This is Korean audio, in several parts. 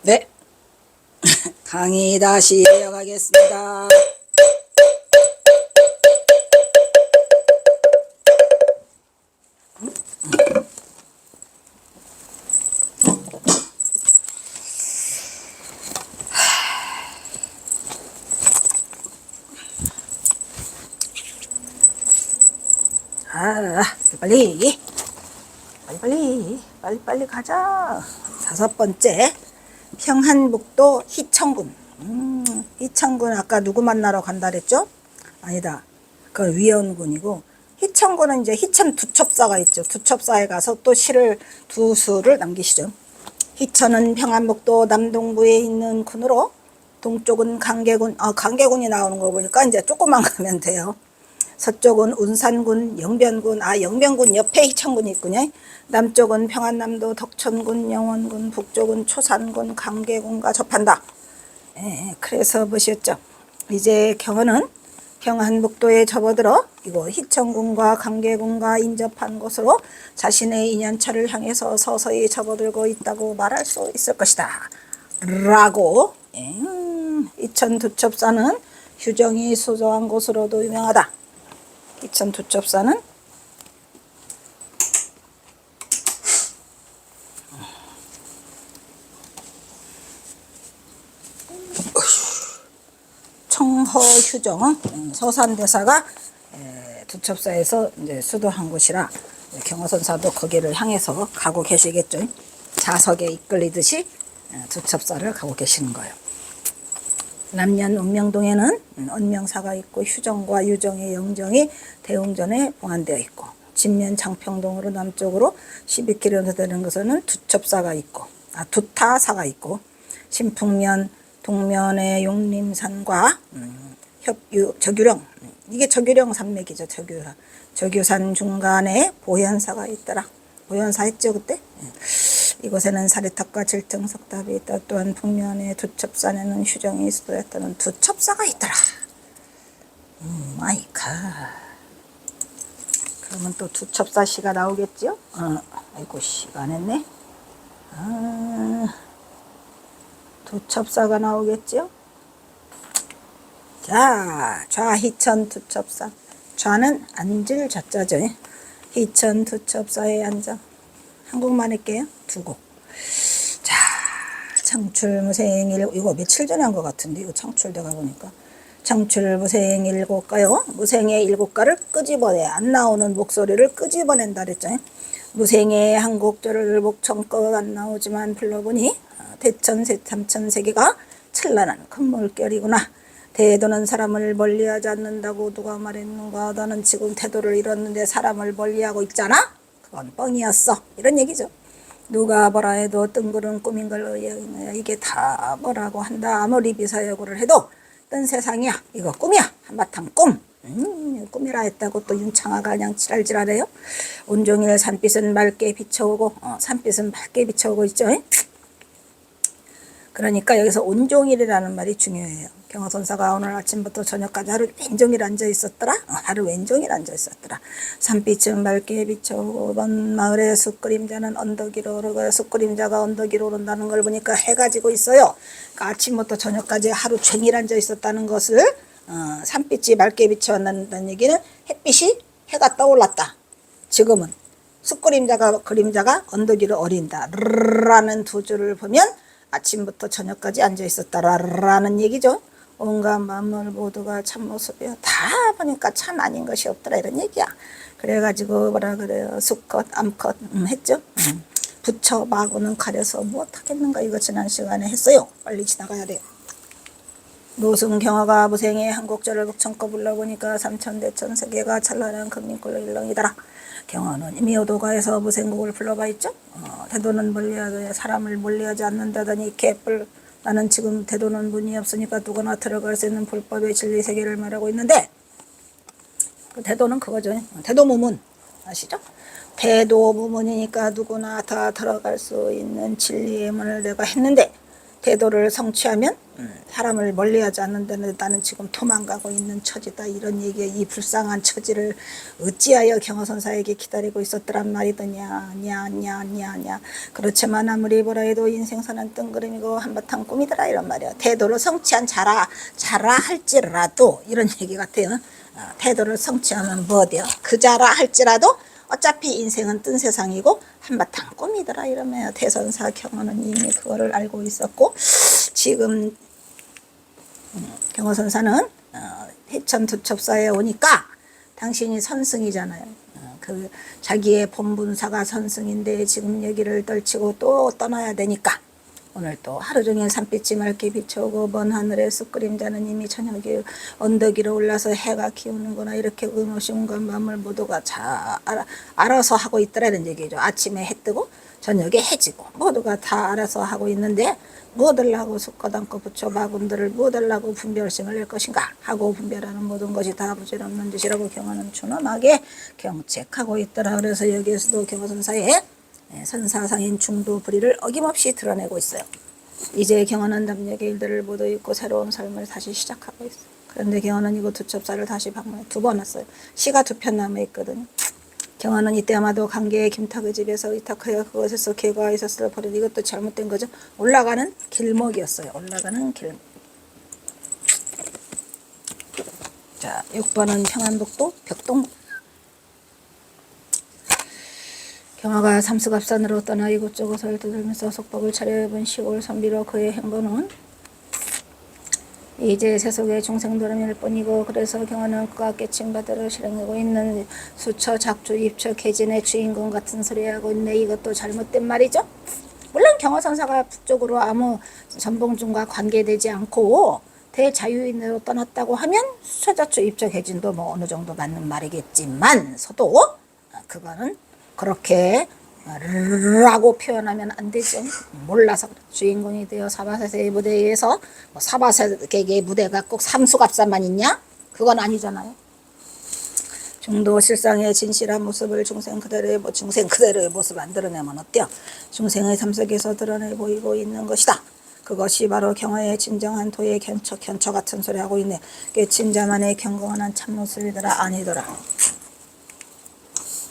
네, 강의 다시 이어가겠습니다. 빨리 빨리 가자. 5번째, 평안북도 희천군. 희천군 아까 누구 만나러 간다 그랬죠? 아니다, 그건 위원군이고, 희천군은 이제 희천 두첩사가 있죠. 두첩사에 가서 또 시를 두 수를 남기시죠. 희천은 평안북도 남동부에 있는 군으로, 동쪽은 강계군, 강계군이 나오는 거 보니까 이제 조금만 가면 돼요. 서쪽은 운산군, 영변군, 영변군 옆에 희천군이 있군요. 남쪽은 평안남도, 덕천군, 영원군, 북쪽은 초산군, 강계군과 접한다. 그래서 보셨죠? 이제 경원은 평안북도에 접어들어 이곳 희천군과 강계군과 인접한 곳으로 자신의 인연처를 향해서 서서히 접어들고 있다고 말할 수 있을 것이다 라고. 희천 두첩사는 휴정이 수조한 곳으로도 유명하다. 희천 두첩사는 청허휴정 서산대사가 두첩사에서 이제 수도한 곳이라 경허선사도 거기를 향해서 가고 계시겠죠. 자석에 이끌리듯이 두첩사를 가고 계시는 거예요. 남년 운명동에는 언명사가 있고 휴정과 유정의 영정이 대웅전에 봉안되어 있고, 진면 장평동으로 남쪽으로 12km 되는 것에는 두첩사가 있고, 두타사가 있고, 신풍면 동면의 용림산과 저규령, 이게 저규령 산맥이죠. 저규산 중간에 보현사가 있더라. 보현사 했죠 그때? 이곳에는 사리탑과 질등석탑이 있다. 또한 북면의 두첩산에는 휴정이 수도했다는 두첩사가 있더라. 마이 갓. 그러면 또 두첩사 시가 나오겠죠? 아이고 시간 했네. 두첩사가 나오겠죠? 자, 좌희천 두첩사. 좌는 앉을 좌자죠. 희천 두첩사에 앉아. 한국만 할게요. 두 곡. 자, 창출무생 이거 며칠 전에 한 것 같은데, 이거 창출대가 보니까. 창출무생 일곡가요. 무생의 일곡가를 끄집어내, 안 나오는 목소리를 끄집어낸다 그랬죠. 무생의 한 곡절을 목청껏 안 나오지만 불러보니 대천 삼천 세계가 찬란한 큰 물결이구나. 태도는 사람을 멀리하지 않는다고 누가 말했는가. 너는 지금 태도를 잃었는데 사람을 멀리하고 있잖아. 그건 뻥이었어. 이런 얘기죠. 누가 뭐라 해도 뜬구름 꿈인 걸 이게 다 뭐라고 한다. 아무리 비사여구를 해도 뜬 세상이야. 이거 꿈이야. 한바탕 꿈. 꿈이라 했다고 또 윤창아가 그냥 지랄지랄해요. 온종일 산빛은 맑게 비춰오고, 산빛은 밝게 비춰오고 있죠. 그러니까 여기서 온종일이라는 말이 중요해요. 경허선사가 오늘 아침부터 저녁까지 하루 왼종일 앉아 있었더라. 하루 왼종일 앉아 있었더라. 산빛은 맑게 비춰오고 먼 마을의 숯그림자는 언덕 위로 오르고, 숯그림자가 언덕 위로 오른다는 걸 보니까 해가 지고 있어요. 그러니까 아침부터 저녁까지 하루 종일 앉아 있었다는 것을, 산빛이 맑게 비춰왔다는 얘기는 햇빛이, 해가 떠올랐다. 지금은 그림자가 언덕 위로 어린다 라는 두 줄을 보면 아침부터 저녁까지 앉아 있었다라는 얘기죠. 온갖 만물 모두가 참모습이야. 다 보니까 참 아닌 것이 없더라 이런 얘기야. 그래가지고 뭐라 그래요. 수컷 암컷 했죠. 부처 마구는 가려서 무엇하겠는가. 이거 지난 시간에 했어요. 빨리 지나가야 돼요. 노승경화가 무생의 한곡절을 목청껏 불러보니까 삼천대천 세계가 찬란한 금민꼴로 일렁이더라. 경화는 이미 오도가에서 무생곡을 불러봐 있죠. 태도는 멀리하되 사람을 멀리하지 않는다더니 개뿔. 나는 지금 태도는 문이 없으니까 누구나 들어갈 수 있는 불법의 진리 세계를 말하고 있는데, 그 태도는 그거죠. 태도무문 아시죠? 태도무문이니까 누구나 다 들어갈 수 있는 진리의 문을 내가 했는데, 태도를 성취하면 사람을 멀리하지 않는다는 나는 지금 도망가고 있는 처지다 이런 얘기에 이 불쌍한 처지를 어찌하여 경허선사에게 기다리고 있었더란 말이더냐 냐 그렇지만 아무리 뭐라 해도 인생사는 뜬구름이고 한바탕 꿈이더라 이런 말이야. 태도를 성취한 자라 할지라도 이런 얘기 같아요. 태도를 성취하면 뭐돼요? 그 자라 할지라도 어차피 인생은 뜬 세상이고 한바탕 꿈이더라 이러면 대선사 경허는 이미 그거를 알고 있었고 지금 경허선사는 해천두첩사에 오니까 당신이 선승이잖아요. 그 자기의 본분사가 선승인데 지금 여기를 떨치고 또 떠나야 되니까 오늘 또 하루 종일 산빛이 맑게 비춰오고 먼 하늘에 쑥그림자는 이미 저녁에 언덕 위로 올라서 해가 기우는구나 이렇게 의무심과 마음을 모두가 다 알아서 하고 있더라는 얘기죠. 아침에 해 뜨고 저녁에 해 지고 모두가 다 알아서 하고 있는데 무엇을라고 숫거담고 붙여 마군들을 무엇을라고 분별심을 낼 것인가 하고 분별하는 모든 것이 다 부질없는 짓이라고 경허는 준엄하게 경책하고 있더라. 그래서 여기에서도 경허선사의 선사상인 중도 불의를 어김없이 드러내고 있어요. 이제 경허는 담력의 일들을 모두 잊고 새로운 삶을 다시 시작하고 있어요. 그런데 경허는 이곳 두첩사를 다시 방문해 2번 왔어요. 시가 2편 남아 있거든요. 경허는 이때 아마도 강계의 김탁의 집에서 의탁하여 그것에서 개가 있었을 버린 이것도 잘못된 거죠. 올라가는 길목이었어요. 올라가는 길목. 자, 6번은 평안북도 벽동. 경허가 삼수갑산으로 떠나 이곳저곳을 두들면서 속박을 차려입은 시골 선비로 그의 행보는 이제 세속의 중생도름일 뿐이고 그래서 경허는 그가 깨친 바대로 실행하고 있는 수처 작주 입처 개진의 주인공 같은 소리 하고 있네. 이것도 잘못된 말이죠. 물론 경허선사가 북쪽으로 아무 전봉준과 관계되지 않고 대자유인으로 떠났다고 하면 수처 작주 입처 개진도 뭐 어느 정도 맞는 말이겠지만서도 그거는 그렇게 라고 표현하면 안 되죠. 몰라서 주인공이 되어 사바세의 무대에서 뭐 사바세의 무대가 꼭 삼수갑산만 있냐? 그건 아니잖아요. 중도 실상의 진실한 모습을 중생 그대로의 모습 안 드러내면 어때요? 중생의 삶 속에서 드러내 보이고 있는 것이다. 그것이 바로 경허의 진정한 도의 견처 같은 소리 하고 있네. 깨친 자만의 경건한 참모습이더라 아니더라.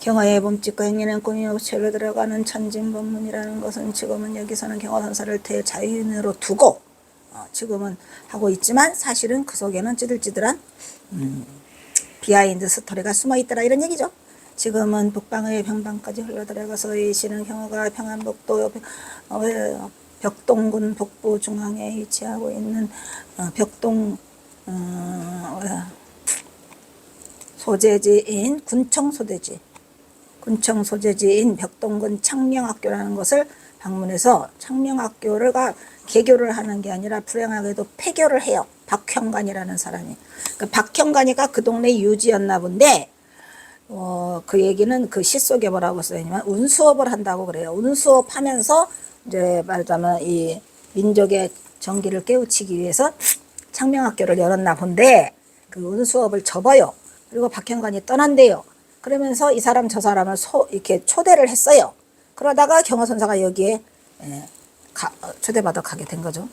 경허의 몸짓과 행위는 꿈이 옥체로 들어가는 천진법문이라는 것은 지금은 여기서는 경허선사를 대자유인으로 두고 지금은 하고 있지만 사실은 그 속에는 찌들찌들한 비하인드 스토리가 숨어있더라 이런 얘기죠. 지금은 북방의 병방까지 흘러들어가서 이 시는 경허가 평안북도 벽동군 북부 중앙에 위치하고 있는 벽동 소재지인 군청 소재지인 벽동군 창명학교라는 것을 방문해서 창명학교를 개교를 하는 게 아니라 불행하게도 폐교를 해요. 박형관이라는 사람이. 그 박형관이가 그 동네 유지였나 본데 그 얘기는 그 시 속에 뭐라고 써있냐면 운수업을 한다고 그래요. 운수업 하면서 이제 말하자면 이 민족의 정기를 깨우치기 위해서 창명학교를 열었나 본데 그 운수업을 접어요. 그리고 박형관이 떠난대요. 그러면서 이 사람 저 사람을 이렇게 초대를 했어요. 그러다가 경허선사가 여기에 초대받아 가게 된 거죠.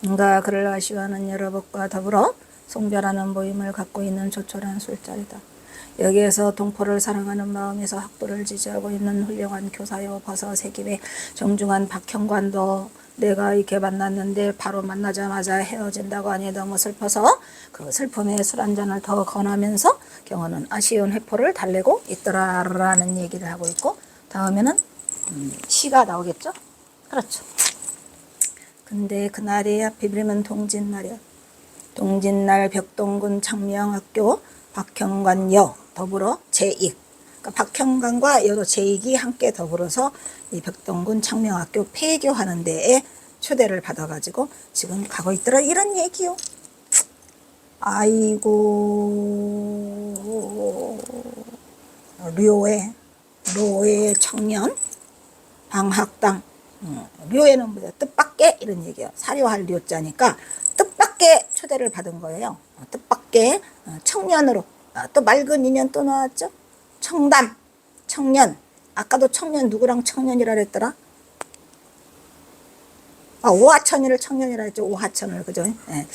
뭔가 그를 아쉬워하는 여러 법과 더불어 송별하는 모임을 갖고 있는 조촐한 술자리다. 여기에서 동포를 사랑하는 마음에서 학도를 지지하고 있는 훌륭한 교사요 버섯의 김에 정중한 박형관도 내가 이렇게 만났는데 바로 만나자마자 헤어진다고 하니 너무 슬퍼서 그 슬픔에 술 한잔을 더 권하면서 경허는 아쉬운 회포를 달래고 있더라라는 얘기를 하고 있고 다음에는 시가 나오겠죠? 그렇죠. 근데 그날이야 비밀은 동짓날이야. 동짓날 벽동군 창명학교 박형관여 더불어 재익. 그러니까 박형관과 여러 재익이 함께 더불어서 이 벽동군 창명학교 폐교하는 데에 초대를 받아가지고 지금 가고 있더라 이런 얘기요. 아이고 료의 청년 방학당 료에는 뭐야 뜻밖의 이런 얘기야. 사료할 료자니까 뜻밖의 초대를 받은 거예요. 뜻밖의 청년으로 또 맑은 인연 또 나왔죠. 청담 청년 아까도 청년 누구랑 청년이라 그랬더라. 오하천이를 청년이라 했죠. 오하천을, 그죠? 예.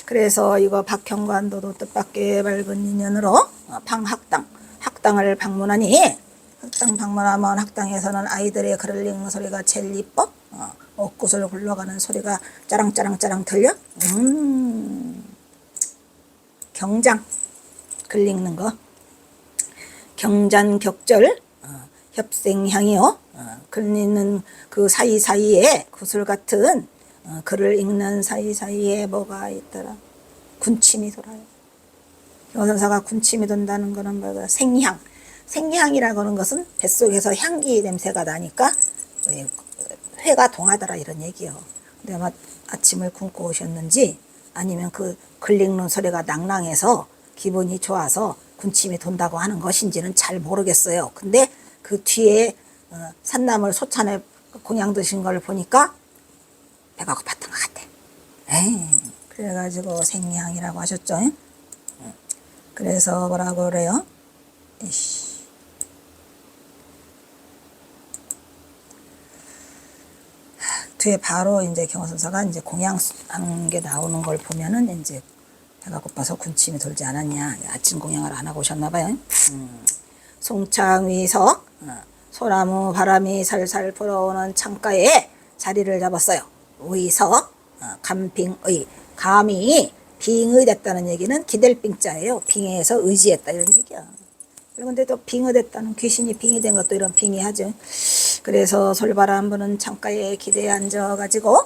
그래서 이거 박형관도도 뜻밖의 밝은 인연으로 방학당, 학당을 방문하니, 학당 방문하면 학당에서는 아이들의 글을 읽는 소리가 제일 이뻐. 옷구슬 굴러가는 소리가 짜랑짜랑짜랑 들려. 경장, 글 읽는 거. 경잔격절, 협생향이요. 글 읽는 그 사이사이에 구슬 같은 글을 읽는 사이사이에 뭐가 있더라. 군침이 돌아요. 경선사가 군침이 돈다는 거는 뭐가 생향. 생향이라고 하는 것은 뱃속에서 향기 냄새가 나니까 회가 동하더라 이런 얘기요. 근데 아마 아침을 굶고 오셨는지 아니면 그 글 읽는 소리가 낭낭해서 기분이 좋아서 군침이 돈다고 하는 것인지는 잘 모르겠어요. 근데 그 뒤에 산나물 소찬에 공양 드신 걸 보니까 배가 고팠던 것 같아. 그래가지고 생향이라고 하셨죠. 그래서 뭐라고 그래요? 뒤에 바로 이제 경호선사가 이제 공양한 게 나오는 걸 보면은 이제 배가 고파서 군침이 돌지 않았냐. 아침 공양을 안 하고 오셨나봐요. 송창위서 소나무 바람이 살살 불어오는 창가에 자리를 잡았어요. 의서 감빙의, 감이 빙의 됐다는 얘기는 기댈 빙자예요. 빙의해서 의지했다 이런 얘기야. 그런데 또 빙의됐다는, 귀신이 빙의된 것도 이런 빙의하죠. 그래서 솔바람 부는 창가에 기대에 앉아가지고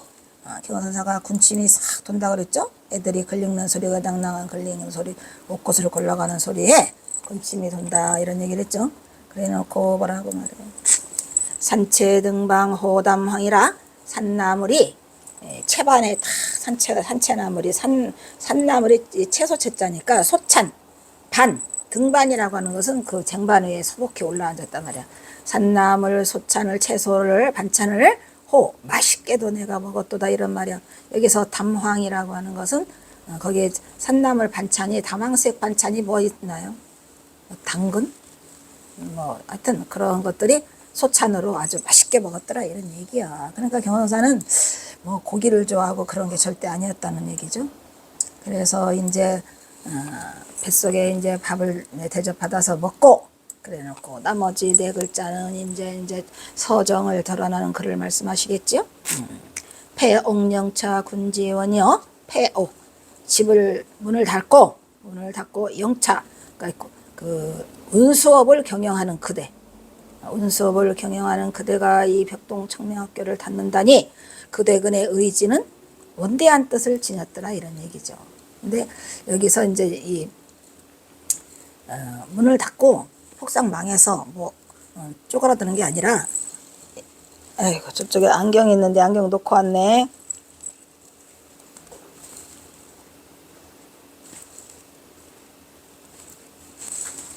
경호선사가 군침이 싹 돈다 그랬죠. 애들이 글 읽는 소리가 낭낭한 글 읽는 소리, 옷구슬 굴러가는 소리에 군침이 돈다 이런 얘기를 했죠. 그래 놓고 뭐라고 말해요. 산채등방 호담황이라 산나물이 채반에 다 산채나물이 산나물이 채소 채자니까 소찬 반 등반이라고 하는 것은 그 쟁반 위에 소복히 올라앉았단 말이야. 산나물 소찬을 채소를 반찬을 호 맛있게도 내가 먹었도다 이런 말이야. 여기서 담황이라고 하는 것은 거기에 산나물 반찬이 담황색 반찬이 뭐 있나요? 당근? 뭐 하여튼 그런 것들이 소찬으로 아주 맛있게 먹었더라 이런 얘기야. 그러니까 경호사는 뭐 고기를 좋아하고 그런 게 절대 아니었다는 얘기죠. 그래서 이제 뱃속에 이제 밥을 대접받아서 먹고 그래 놓고 나머지 네 글자는 이제 서정을 드러나는 글을 말씀하시겠지요. 폐옥령차 군지원이요. 폐옥 집을 문을 닫고 영차 그러니까 그 운수업을 경영하는 그대. 운수업을 경영하는 그대가 이 벽동 청명학교를 닫는다니 그대근의 의지는 원대한 뜻을 지녔더라 이런 얘기죠. 근데 여기서 이제 이 문을 닫고 폭삭 망해서 뭐 쪼그라드는 게 아니라, 아이고 저쪽에 안경이 있는데 안경 놓고 왔네.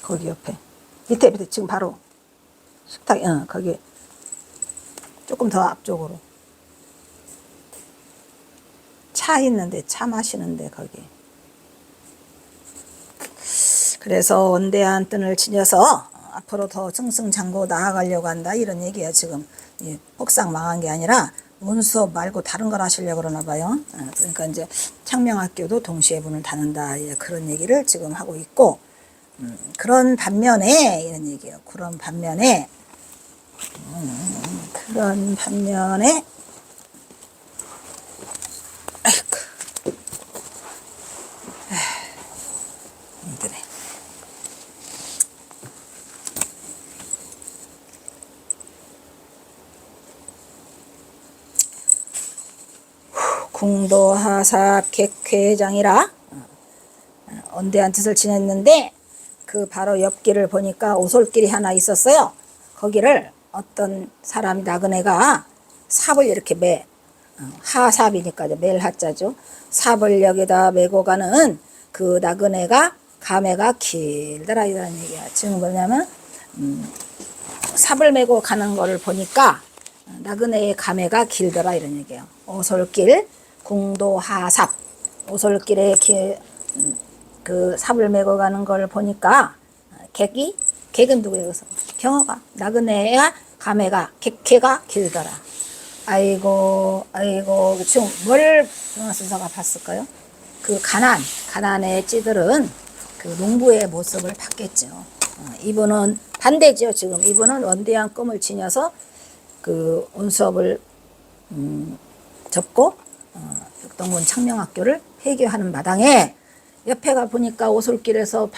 거기 옆에 밑에 지금 바로 식탁 거기 조금 더 앞쪽으로 차 있는데 차 마시는데 거기. 그래서 원대한 끈을 지녀서 앞으로 더 승승장구 나아가려고 한다 이런 얘기예요. 지금 폭삭 망한 게 아니라 문수업 말고 다른 걸 하시려고 그러나 봐요. 그러니까 이제 창명학교도 동시에 문을 닫는다 그런 얘기를 지금 하고 있고, 그런 반면에 이런 얘기예요. 그런 반면에 아이고 힘드네. 궁도하삽 객회장이라 원대한 뜻을 지냈는데 그 바로 옆길을 보니까 오솔길이 하나 있었어요. 거기를 어떤 사람이 나그네가 삽을 이렇게 하삽이니까 매일 하자죠. 삽을 여기다 메고 가는 그 나그네가 감회가 길더라 이런 얘기야. 지금 뭐냐면 삽을 메고 가는 거를 보니까 나그네의 감회가 길더라 이런 얘기예요. 오솔길 궁도하삽 오솔길에 그 삽을 메고 가는 걸 보니까 객은 누구예요? 경어가 나그네의 감회가 객회가 길더라. 아이고, 아이고, 지금 뭘 경화선사가 봤을까요? 그 가난의 찌들은 그 농부의 모습을 봤겠죠. 이분은 반대죠. 지금 이분은 원대한 꿈을 지녀서 그 온수업을 접고 벽동군 창명학교를 폐교하는 마당에 옆에가 보니까 오솔길에서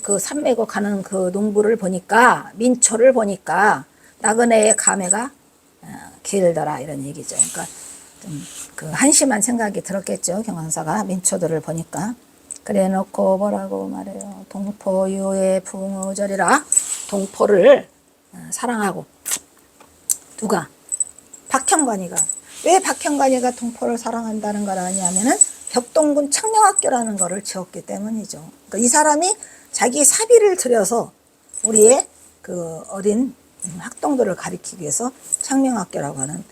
그 산 메고 가는 그 농부를 보니까 민초를 보니까 나그네의 감회가 길더라 이런 얘기죠. 그러니까 좀 그 한심한 생각이 들었겠죠. 경황사가 민초들을 보니까. 그래 놓고 뭐라고 말해요. 동포유의 풍우절이라 동포를 사랑하고 누가? 박형관이가. 왜 박형관이가 동포를 사랑한다는 걸 아냐면은 벽동군 창명학교라는 거를 지었기 때문이죠. 그러니까 이 사람이 자기 사비를 들여서 우리의 그 어린 학동들을 가리키기 위해서 창명학교라고 하는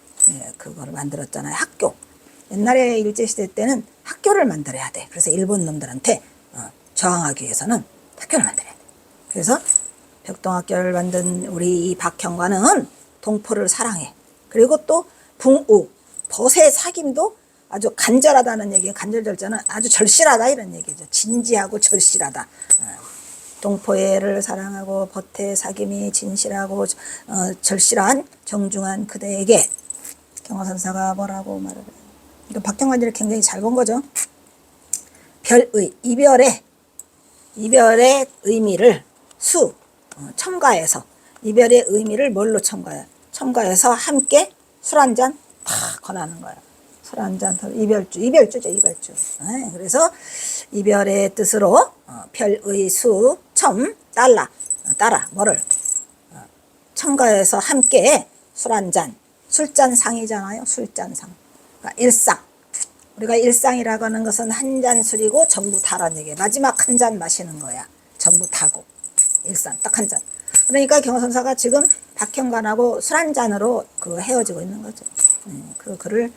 그거를 만들었잖아요. 학교. 옛날에 일제시대 때는 학교를 만들어야 돼. 그래서 일본 놈들한테 저항하기 위해서는 학교를 만들어야 돼. 그래서 벽동학교를 만든 우리 이 박형관은 동포를 사랑해. 그리고 또 붕우, 벗의 사귐도 아주 간절하다는 얘기예요. 간절절자는 아주 절실하다 이런 얘기죠. 진지하고 절실하다. 동포애를 사랑하고 벗의 사귐이 진실하고 절실한 정중한 그대에게 경화선사가 뭐라고 말을 해요. 박형관이를 굉장히 잘 본 거죠. 별의, 이별의 의미를 첨가해서 이별의 의미를 뭘로 첨가해요? 첨가해서 함께 술 한잔 다 권하는 거예요. 술 한잔 이별주죠. 네, 그래서 이별의 뜻으로 별의 따라 뭐를 첨가해서 함께 술 한잔 술잔상이잖아요. 술잔상. 그러니까 일상. 우리가 일상이라고 하는 것은 한 잔 술이고 전부 다란 얘기예요. 마지막 한 잔 마시는 거야. 전부 다고. 일상 딱 한 잔. 그러니까 경화선사가 지금 박형관하고 술 한 잔으로 그 헤어지고 있는 거죠. 그 글을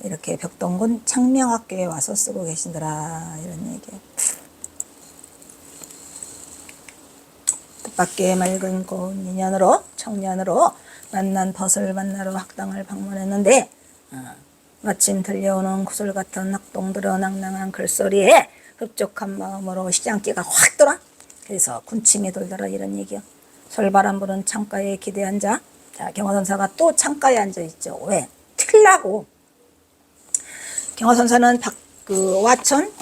이렇게 벽동군 창명학교에 와서 쓰고 계신더라 이런 얘기예요. 뜻밖의 맑은 고운 인연으로 청년으로 만난 벗을 만나러 학당을 방문했는데 마침 들려오는 구슬 같은 학동들의 낭낭한 글소리에 흡족한 마음으로 시장기가 확 돌아. 그래서 군침이 돌더라 이런 얘기요. 솔바람 부는 창가에 기대 앉아. 자, 경화선사가 또 창가에 앉아 있죠. 왜? 틀라고. 경화선사는 오하천,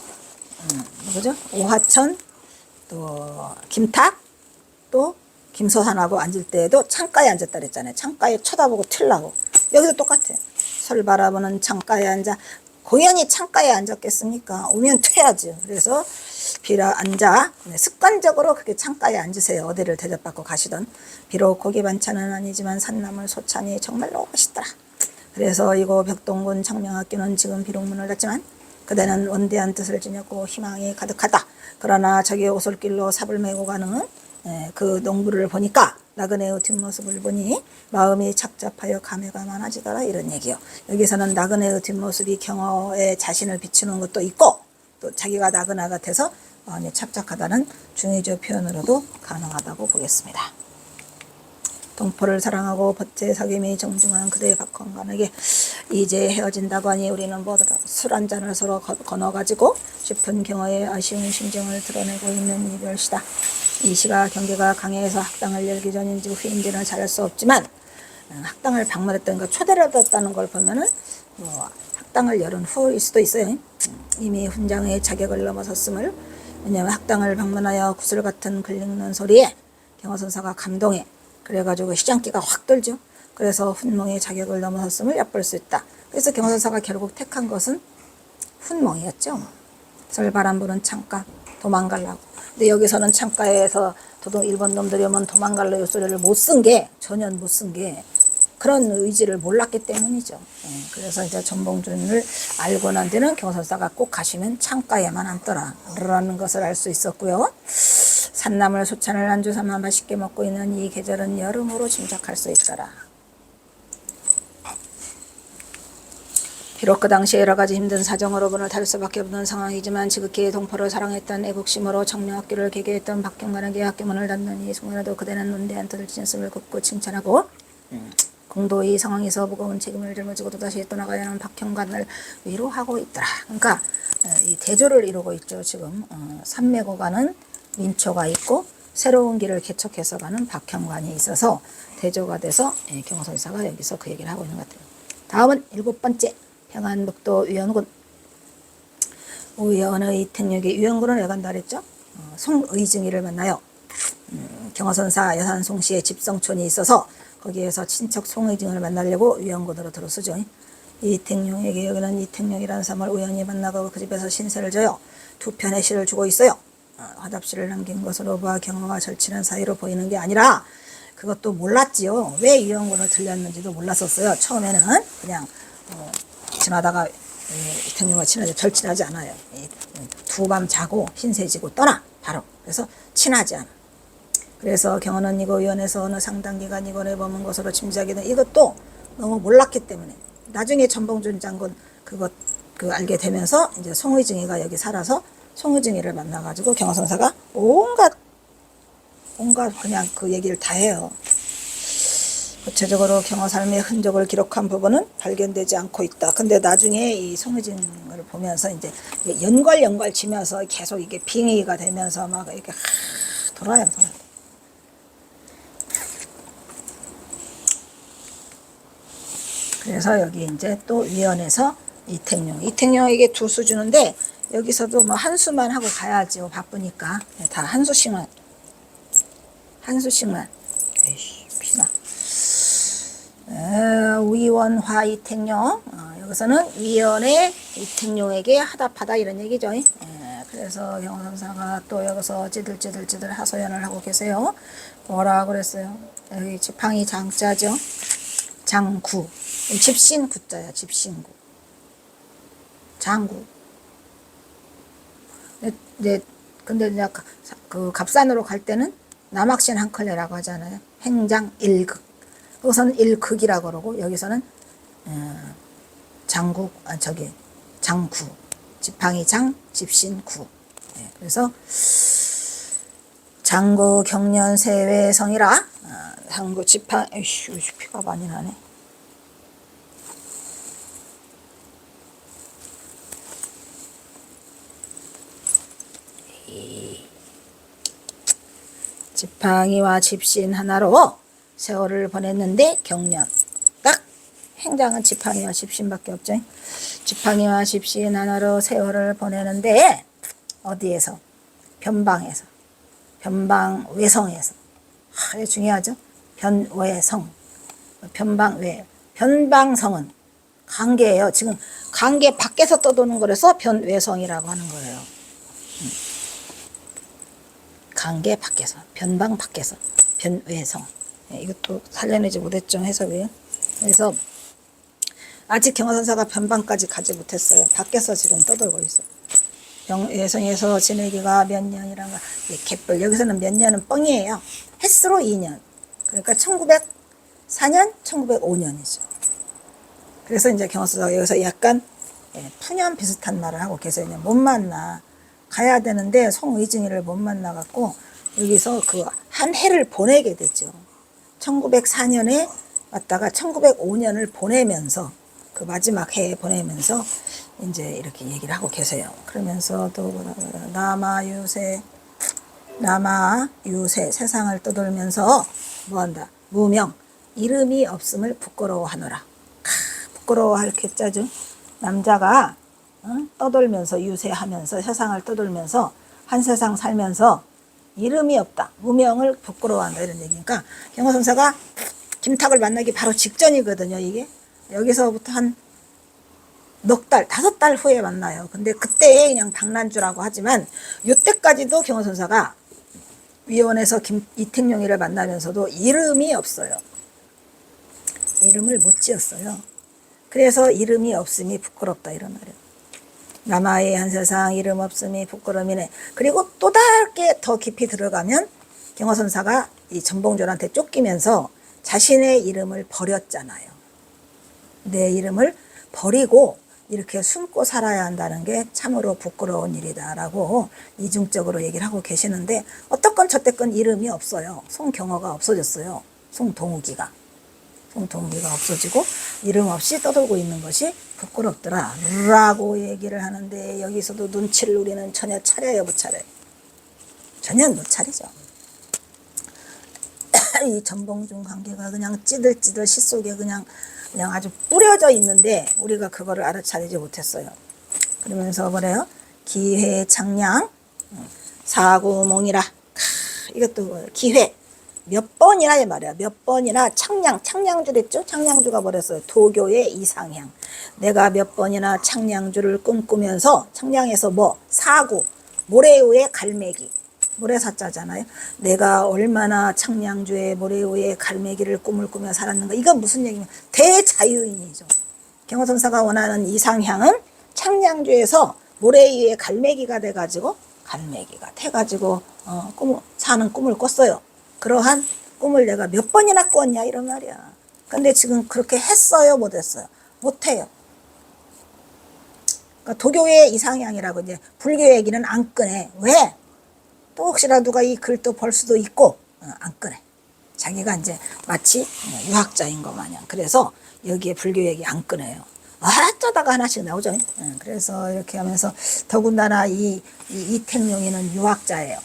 누구죠? 오하천, 또 김탁, 또 김소산하고 앉을 때에도 창가에 앉았다 그랬잖아요. 창가에 쳐다보고 틀라고. 여기도 똑같아. 설 바라보는 창가에 앉아. 고연히 창가에 앉았겠습니까? 오면 퇴야죠. 그래서 앉아 습관적으로 그렇게 창가에 앉으세요. 어디를 대접받고 가시던. 비록 고기 반찬은 아니지만 산나물 소찬이 정말로 맛있더라. 그래서 이곳 벽동군 창명학교는 지금 비록 문을 닫지만 그대는 원대한 뜻을 지녔고 희망이 가득하다. 그러나 저기 오솔길로 삽을 메고 가는 그 농부를 보니까 나그네의 뒷모습을 보니 마음이 착잡하여 감회가 많아지더라 이런 얘기요. 여기서는 나그네의 뒷모습이 경어의 자신을 비추는 것도 있고 또 자기가 나그네가 돼서 마음이 착잡하다는 중의적 표현으로도 가능하다고 보겠습니다. 동포를 사랑하고 벗의 사귐이 정중한 그대의 박형관에게 이제 헤어진다고 하니 우리는 뭐더라 술 한 잔을 서로 건어가지고 싶은 경어의 아쉬운 심정을 드러내고 있는 이별시다. 이 시가 경계가 강해에서 학당을 열기 전인지 후인지는 잘 수 없지만 학당을 방문했다는 거 초대를 받았다는 걸 보면은 뭐 학당을 열은 후일 수도 있어요. 이미 훈장의 자격을 넘어섰음을. 왜냐하면 학당을 방문하여 구슬 같은 글 읽는 소리에 경화선사가 감동해. 그래가지고 시장기가 확 돌죠. 그래서 훈몽의 자격을 넘어섰음을 엿볼 수 있다. 그래서 경화선사가 결국 택한 것은 훈몽이었죠. 설바람 부는 창가 도망가려고. 근데 여기서는 창가에서 일본 놈들이 오면 도망갈래 요 소리를 못 쓴 게 전혀 못 쓴 게 그런 의지를 몰랐기 때문이죠. 그래서 이제 전봉준을 알고 난 뒤는 경선사가 꼭 가시면 창가에만 앉더라라는 것을 알 수 있었고요. 산나물 소찬을 안주 삼아 맛있게 먹고 있는 이 계절은 여름으로 짐작할 수 있더라. 비록 그 당시에 여러 가지 힘든 사정으로 문을 닫을 수밖에 없는 상황이지만 지극히 동포를 사랑했던 애국심으로 청명학교를 개교했던 박형관에게 학교 문을 닫는 이 순간에도 그대는 논대한 뜻을 지녔음을 굽고 칭찬하고 공도의 상황에서 무거운 책임을 짊어지고 또다시 떠나가야 하는 박형관을 위로하고 있더라. 그러니까 이 대조를 이루고 있죠. 지금 산매고 가는 민초가 있고 새로운 길을 개척해서 가는 박형관이 있어서 대조가 돼서 경호선사가 여기서 그 얘기를 하고 있는 것 같아요. 다음은 7번째 평안북도 위원군. 우연의 이택역이 위원군을 왜 간다 그랬죠? 송의증이를 만나요. 경호선사 여산 송씨의 집성촌이 있어서 거기에서 친척 송의증을 만나려고 위원군으로 들어서죠. 이택용에게 여기는 이택용이라는 사람을 우연히 만나고 그 집에서 신세를 져요. 두 편의 시를 주고 있어요. 화답시를 남긴 것으로 봐 경호가 절친한 사이로 보이는 게 아니라 그것도 몰랐지요. 왜 위원군을 들렸는지도 몰랐었어요. 처음에는 그냥 지나다가 이택용과 절친하지 않아요. 두 밤 자고 신세 지고 떠나 바로. 그래서 친하지 않아. 그래서 경호는 이거 위원회에서 어느 상당 기간 이거를 머문 것으로 짐작이 된 이것도 너무 몰랐기 때문에 나중에 전봉준 장군 그 알게 되면서 이제 송의증이가 여기 살아서 송의증이를 만나가지고 경호선사가 온갖 그냥 그 얘기를 다 해요. 구체적으로 경호 삶의 흔적을 기록한 부분은 발견되지 않고 있다. 근데 나중에 이 송의증을 보면서 이제 연괄 치면서 계속 이게 빙의가 되면서 막 이렇게 돌아요. 그래서 여기 이제 또 위원회에서 이택용에게 두 수 주는데 여기서도 뭐 한 수만 하고 가야지요. 바쁘니까 다 한 수씩만. 에이씨, 피나. 위원화 이택용. 여기서는 위원회 이택용에게 하답하다 이런 얘기죠. 그래서 경호선사가 또 여기서 찌들찌들 하소연을 하고 계세요. 뭐라 그랬어요? 여기 지팡이 장자죠. 장구. 집신 구자야. 집신구. 장구. 근데 이제 그 갑산으로 갈 때는 남학신 한컬레라고 하잖아요. 행장 1극. 여기서는 1극이라고 그러고 여기서는 장구. 지팡이 장, 집신 구. 그래서 장구 경련 세외성이라. 장구 에이씨 피가 많이 나네. 지팡이와 집신 하나로 세월을 보냈는데 경련 딱 행장은 지팡이와 집신밖에 없죠. 지팡이와 집신 하나로 세월을 보내는데 어디에서? 변방에서. 변방외성에서. 이게 중요하죠. 변외성. 변방성은 관계예요. 지금 관계 밖에서 떠도는 거라서 변외성이라고 하는 거예요. 관계 밖에서, 변방 밖에서, 변외성. 이것도 살려내지 못했죠, 해석을. 그래서 아직 경호선사가 변방까지 가지 못했어요. 밖에서 지금 떠돌고 있어요. 외성에서 지내기가 몇 년이란가. 갯불. 여기서는 몇 년은 뻥이에요. 햇수로 2년. 그러니까 1904년, 1905년이죠. 그래서 이제 경호선사가 여기서 약간 푸념 비슷한 말을 하고 계세요. 못 만나. 가야 되는데 송의증이를 못 만나갖고 여기서 그 한 해를 보내게 됐죠. 1904년에 왔다가 1905년을 보내면서 그 마지막 해에 보내면서 이제 이렇게 얘기를 하고 계세요. 그러면서 또 남아유세 세상을 떠돌면서 뭐한다? 무명 이름이 없음을 부끄러워하노라. 부끄러워할 개짜죠. 남자가 떠돌면서 유세하면서 세상을 떠돌면서 한 세상 살면서 이름이 없다. 무명을 부끄러워한다. 이런 얘기니까 경호선사가 김탁을 만나기 바로 직전이거든요. 이게 여기서부터 한 넉 달, 5달 후에 만나요. 근데 그때 그냥 방난주라고 하지만 이때까지도 경호선사가 위원회에서 이택용이를 만나면서도 이름이 없어요. 이름을 못 지었어요. 그래서 이름이 없음이 부끄럽다 이런 말이에요. 남아의 한 세상 이름 없음이 부끄러움이네. 그리고 또 다르게 더 깊이 들어가면 경호선사가 이 전봉준한테 쫓기면서 자신의 이름을 버렸잖아요. 내 이름을 버리고 이렇게 숨고 살아야 한다는 게 참으로 부끄러운 일이다라고 이중적으로 얘기를 하고 계시는데 어떻건 저때건 이름이 없어요. 송경호가 없어졌어요. 송동욱이가 공통미가 없어지고 이름 없이 떠돌고 있는 것이 부끄럽더라 라고 얘기를 하는데, 여기서도 눈치를 우리는 전혀 차려요, 못 차려요? 전혀 못 차리죠. 이 전봉준 관계가 그냥 찌들찌들 시 속에 그냥 아주 뿌려져 있는데 우리가 그거를 알아차리지 못했어요. 그러면서 뭐래요? 기회창량 사구몽이라. 이것도 기회 몇 번이나 이 말이야. 몇 번이나 창량주 됐죠? 창량주가 뭐랬어요? 도교의 이상향. 내가 몇 번이나 창량주를 꿈꾸면서, 창량에서 뭐 사구, 모래 위에 갈매기, 모래사자잖아요. 내가 얼마나 창량주의 모래 위에 갈매기를 꿈을 꾸며 살았는가. 이건 무슨 얘기냐면 대자유인이죠. 경호선사가 원하는 이상향은 창량주에서 모래 위에 갈매기가 돼가지고 사는 꿈을 꿨어요. 그러한 꿈을 내가 몇 번이나 꿨냐 이런 말이야. 근데 지금 그렇게 했어요, 못했어요? 못해요. 그러니까 도교의 이상향이라고, 이제 불교 얘기는 안 꺼내. 왜? 또 혹시라도 누가 이 글도 볼 수도 있고 안 꺼내. 자기가 이제 마치 유학자인 것 마냥. 그래서 여기에 불교 얘기 안 꺼내요. 어쩌다가 하나씩 나오죠. 그래서 이렇게 하면서, 더군다나 이 이택용이는 유학자예요.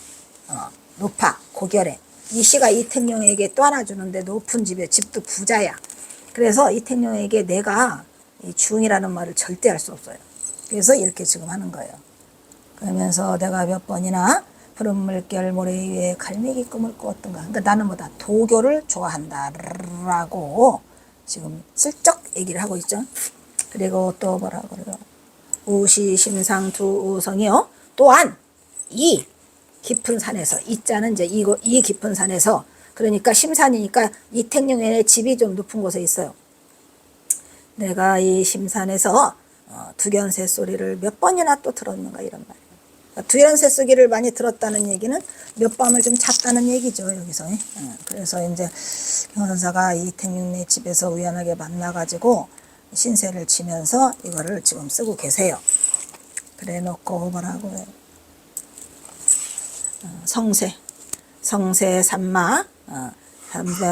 높아, 고결해. 이 시가 이택용에게 또 하나 주는데 높은 집에, 집도 부자야. 그래서 이택용에게 내가 이 중이라는 말을 절대 할 수 없어요. 그래서 이렇게 지금 하는 거예요. 그러면서 내가 몇 번이나 푸른 물결 모래 위에 갈매기 꿈을 꾸었던가. 그러니까 나는 뭐다? 도교를 좋아한다라고 지금 슬쩍 얘기를 하고 있죠. 그리고 또 뭐라 그래요? 우시심상 두우성이요. 또한 이 깊은 산에서, 이자는 이제 이 깊은 산에서, 그러니까 심산이니까 이택용의 집이 좀 높은 곳에 있어요. 내가 이 심산에서 두견새 소리를 몇 번이나 또 들었는가 이런 말이에요. 그러니까 두견새 소리를 많이 들었다는 얘기는 몇 밤을 좀 잤다는 얘기죠, 여기서. 그래서 이제 경호선사가 이택용의 집에서 우연하게 만나가지고 신세를 치면서 이거를 지금 쓰고 계세요. 그래 놓고 뭐라고 해요? 성세 산마,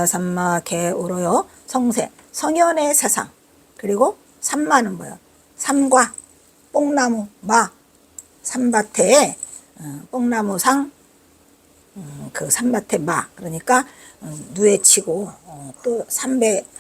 산마 개우로요. 성세, 성현의 세상. 그리고 산마는 뭐야? 삼과 뽕나무, 마, 산밭에 뽕나무상, 그 산밭에 마. 그러니까 누에 치고 또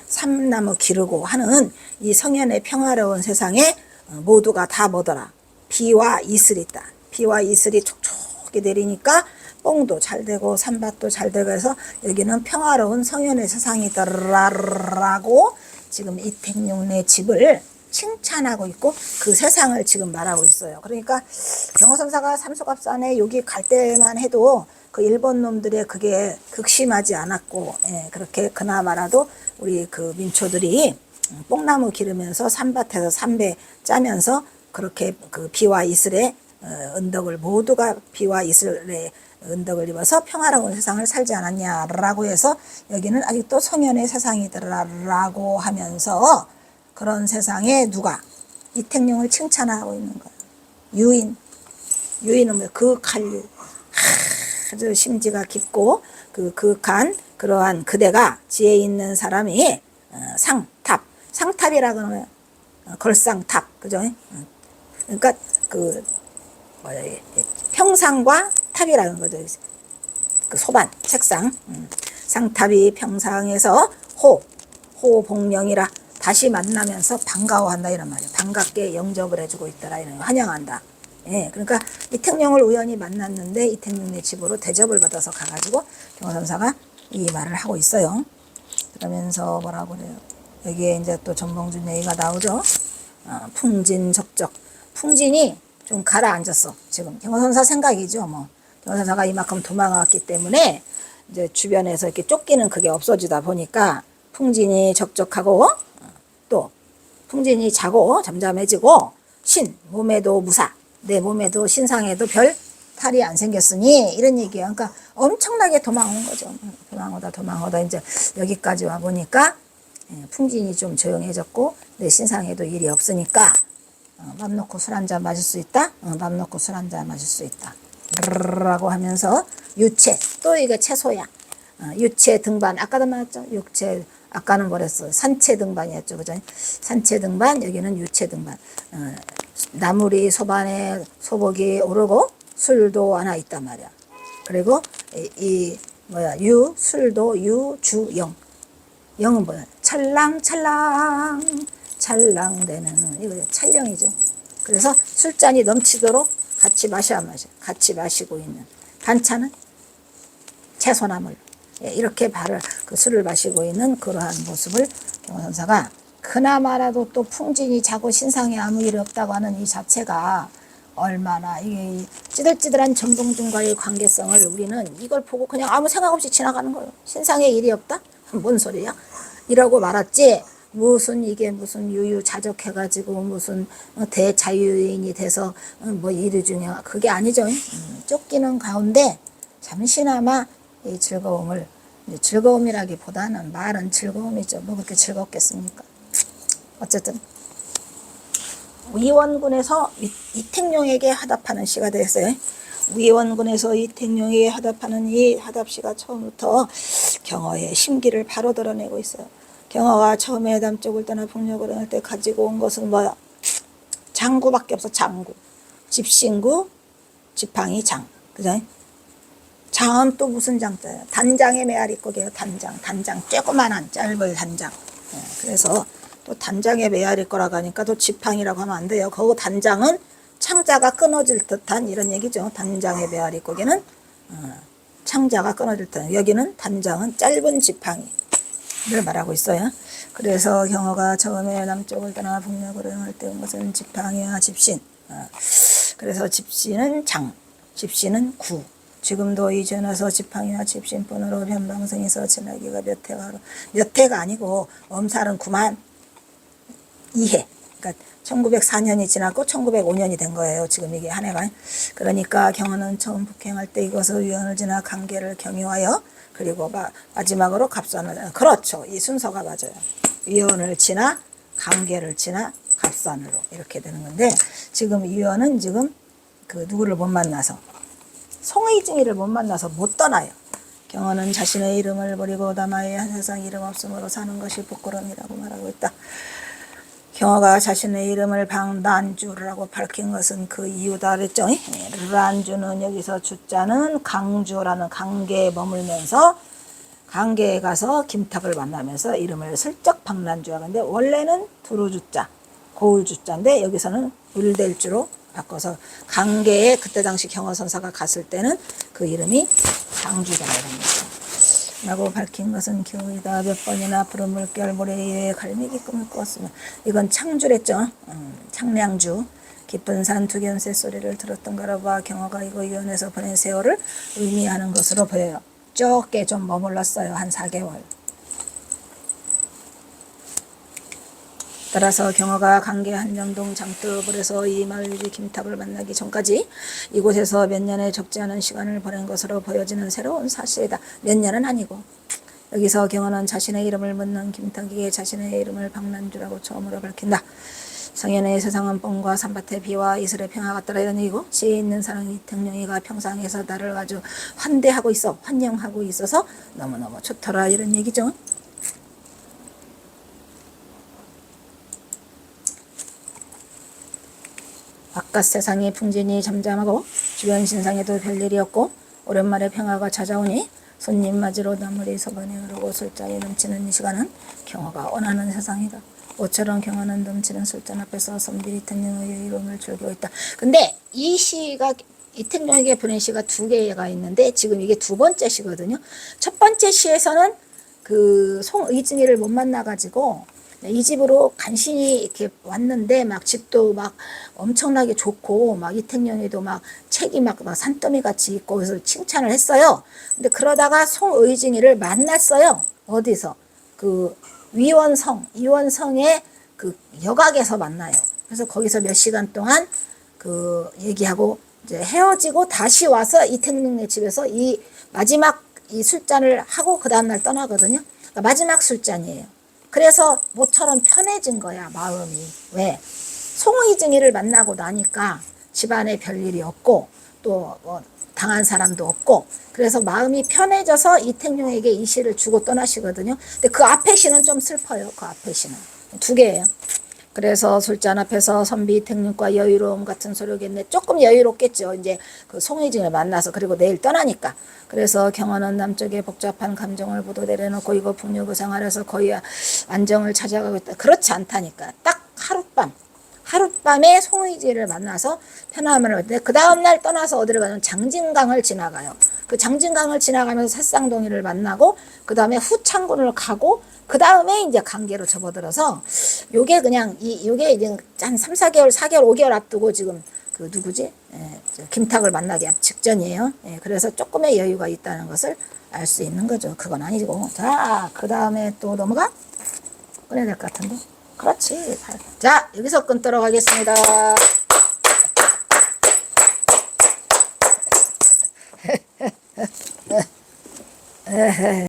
삼나무 기르고 하는 이 성현의 평화로운 세상에 모두가 다 뭐더라? 비와 이슬이 있다. 비와 이슬이 촉촉히 내리니까 뽕도 잘 되고 산밭도 잘 되고 해서 여기는 평화로운 성현의 세상이더라라고 지금 이택용의 집을 칭찬하고 있고 그 세상을 지금 말하고 있어요. 그러니까 경호선사가 삼수갑산에 여기 갈 때만 해도 그 일본 놈들의 그게 극심하지 않았고, 그렇게 그나마라도 우리 그 민초들이 뽕나무 기르면서 산밭에서 삼배 짜면서 그렇게 그 비와 이슬의 은덕을, 모두가 비와 이슬의 은덕을 입어서 평화로운 세상을 살지 않았냐라고 해서 여기는 아직도 성현의 세상이더라라고 하면서 그런 세상에 누가 이택용을 칭찬하고 있는 거예요. 유인은 뭐예요? 극한류. 아주 심지가 깊고 그 극한 그러한 그대가 지혜 있는 사람이 상탑이라고 하면 걸상탑, 그죠? 그러니까 그 평상과 탑이라는 거죠. 그 소반 책상. 상탑이 평상에서 호복명이라 다시 만나면서 반가워한다 이런 말이에요. 반갑게 영접을 해주고 있더라 이런 거, 환영한다. 그러니까 이택용을 우연히 만났는데 이택용의 집으로 대접을 받아서 가가지고 경호선사가 이 말을 하고 있어요. 그러면서 뭐라고 그래요? 여기에 이제 또 전봉준 얘기가 나오죠. 풍진적적. 풍진이 좀 가라앉았어. 지금 경호선사 생각이죠. 뭐 경호선사가 이만큼 도망왔기 때문에 이제 주변에서 이렇게 쫓기는 그게 없어지다 보니까 풍진이 적적하고 또 풍진이 자고 잠잠해지고 몸에도 무사, 내 몸에도 신상에도 별 탈이 안 생겼으니 이런 얘기예요. 그러니까 엄청나게 도망온 거죠. 도망오다 이제 여기까지 와 보니까 풍진이 좀 조용해졌고 내 신상에도 일이 없으니까 맘 놓고 술 한잔 마실 수 있다. 맘 놓고 술 한잔 마실 수 있다. 라고 하면서 유체, 또 이거 채소야. 유체 등반, 아까도 말했죠. 육체 아까는 뭐랬어? 산채 등반이었죠. 그죠? 산채 등반, 여기는 유채 등반. 나물이 소반에 소복이 오르고 술도 하나 있단 말이야. 그리고 술도 유, 주, 영. 영은 뭐야? 찰랑찰랑 찰랑대는 이거 찰령이죠. 그래서 술잔이 넘치도록 같이 같이 마시고 있는. 반찬은 채소나물. 이렇게 그 술을 마시고 있는 그러한 모습을 경호선사가 그나마라도 또 풍진이 자고 신상에 아무 일이 없다고 하는 이 자체가 얼마나 이게 찌들찌들한 정동준과의 관계성을 우리는 이걸 보고 그냥 아무 생각 없이 지나가는 거예요. 신상에 일이 없다? 뭔 소리야? 이러고 말았지. 무슨 이게 무슨 유유자적해가지고 무슨 대자유인이 돼서 뭐 일이 중요한 그게 아니죠. 쫓기는 가운데 잠시나마 이 즐거움이라기보다는 말은 즐거움이죠. 뭐 그렇게 즐겁겠습니까? 어쨌든 위원군에서 이택용에게 하답하는 시가 됐어요. 위원군에서 이택용에게 하답하는 이 하답시가 처음부터 경어의 심기를 바로 드러내고 있어요. 경어가 처음에 남쪽을 떠나 북녘으로 갈 때 가지고 온 것은 뭐야? 장구밖에 없어. 장구. 집신구, 지팡이, 장. 그죠? 장은 또 무슨 장자예요? 단장의 메아리 거기에요. 단장. 조그만한 짧은 단장. 그래서 또 단장의 메아리 거라고 하니까 또 지팡이라고 하면 안 돼요. 거기 단장은 창자가 끊어질 듯한 이런 얘기죠. 단장의 메아리 거기는 창자가 끊어질 듯한. 여기는 단장은 짧은 지팡이를 말하고 있어요. 그래서 경어가 처음에 남쪽을 떠나 북녘으로 향할 때 온 것은 지팡이와 집신. 그래서 집신은 장, 집신은 구. 지금도 이전에서 지팡이와 집신뿐으로 변방성에서 지나기가 몇 해가 아니고 엄살은 9만 2해. 그러니까 1904년이 지났고 1905년이 된 거예요. 지금 이게 한 해가. 그러니까 경어는 처음 북행할 때 이것을 위원을 지나 강계를 경유하여 그리고 마지막으로 갑산을. 그렇죠. 이 순서가 맞아요. 위원을 지나 강계를 지나 갑산으로 이렇게 되는 건데 지금 위원은 지금 그 누구를 못 만나서 송의증이를 못 만나서 못 떠나요. 경어는 자신의 이름을 버리고 남아야 세상 이름 없음으로 사는 것이 부끄러움이라고 말하고 있다. 경어가 자신의 이름을 방란주라고 밝힌 것은 그 이유다 그랬죠. 란주는 여기서 주자는 강주라는 강계에 머물면서 강계에 가서 김탁을 만나면서 이름을 슬쩍 방란주라고 하는데 원래는 두루주자, 고울주자인데 여기서는 을될주로 바꿔서 강계에 그때 당시 경어선사가 갔을 때는 그 이름이 강주자라고 합니다. 라고 밝힌 것은 기호이다. 몇 번이나 푸른 물결 모래 위에 갈매기 꿈을 꾸었으면 이건 창주랬죠. 창량주. 깊은 산 두견 새소리를 들었던 거라 봐 경어가 이거 위원에서 보낸 세월을 의미하는 것으로 보여요. 적게 좀 머물렀어요. 한 4개월. 따라서 경어가 강계 한정동 장뜨불에서 이 마을유지 김탑을 만나기 전까지 이곳에서 몇 년의 적지 않은 시간을 보낸 것으로 보여지는 새로운 사실이다. 몇 년은 아니고 여기서 경어는 자신의 이름을 묻는 김탁에게 자신의 이름을 방란주라고 처음으로 밝힌다. 성현의 세상은 뽕과 산밭의 비와 이슬의 평화 같더라 이런 얘기고 지혜 있는 사람 이택용이가 평상에서 나를 아주 환영하고 있어서 너무너무 좋더라 이런 얘기죠. 바깥 세상의 풍진이 잠잠하고 주변 신상에도 별일이 없고 오랜만에 평화가 찾아오니 손님 맞으러 나물이 서반에 흐르고 술잔이 넘치는 이 시간은 경어가 원하는 세상이다. 모처럼 경어는 넘치는 술잔 앞에서 섬길 이택용의 이름을 즐기고 있다. 근데 이 시가 이택용에게 보낸 시가 2개가 있는데 지금 이게 2번째 시거든요. 첫 번째 시에서는 그 송의증이를 못 만나가지고 이 집으로 간신히 이렇게 왔는데 막 집도 막 엄청나게 좋고 막 이택용이도 막 책이 막 산더미 같이 있고 그래서 칭찬을 했어요. 근데 그러다가 송의증이를 만났어요. 어디서? 그 이원성의 그 여각에서 만나요. 그래서 거기서 몇 시간 동안 그 얘기하고 이제 헤어지고 다시 와서 이택용네 집에서 이 마지막 이 술잔을 하고 그 다음날 떠나거든요. 그러니까 마지막 술잔이에요. 그래서 모처럼 편해진 거야 마음이. 왜? 송의증이를 만나고 나니까 집안에 별일이 없고 또 당한 사람도 없고, 그래서 마음이 편해져서 이택룡에게 이 시를 주고 떠나시거든요. 근데 그 앞에 시는 좀 슬퍼요. 그 앞에 시는 두 개예요. 그래서 술잔 앞에서 선비 이택룡과 여유로움 같은 소리겠네. 조금 여유롭겠죠. 이제 그 송혜진을 만나서, 그리고 내일 떠나니까. 그래서 경화는 남쪽에 복잡한 감정을 보도 내려놓고 이거 북녘 의상 아래서 거의 안정을 찾아가고 있다. 그렇지 않다니까. 딱 하룻밤에 송의지를 만나서 편함을 얻는데, 그 다음날 떠나서 어디를 가냐면 장진강을 지나가요. 그 장진강을 지나가면서 새쌍둥이를 만나고, 그 다음에 후창군을 가고, 그 다음에 이제 강계로 접어들어서, 요게 그냥, 요게 이제 한 3, 4개월, 4개월, 5개월 앞두고 지금 그 누구지? 김탁을 만나기 직전이에요. 그래서 조금의 여유가 있다는 것을 알 수 있는 거죠. 그건 아니고. 자, 그 다음에 또 넘어가? 꺼내야 될 것 같은데. 그렇지. 자, 여기서 끊도록 하겠습니다.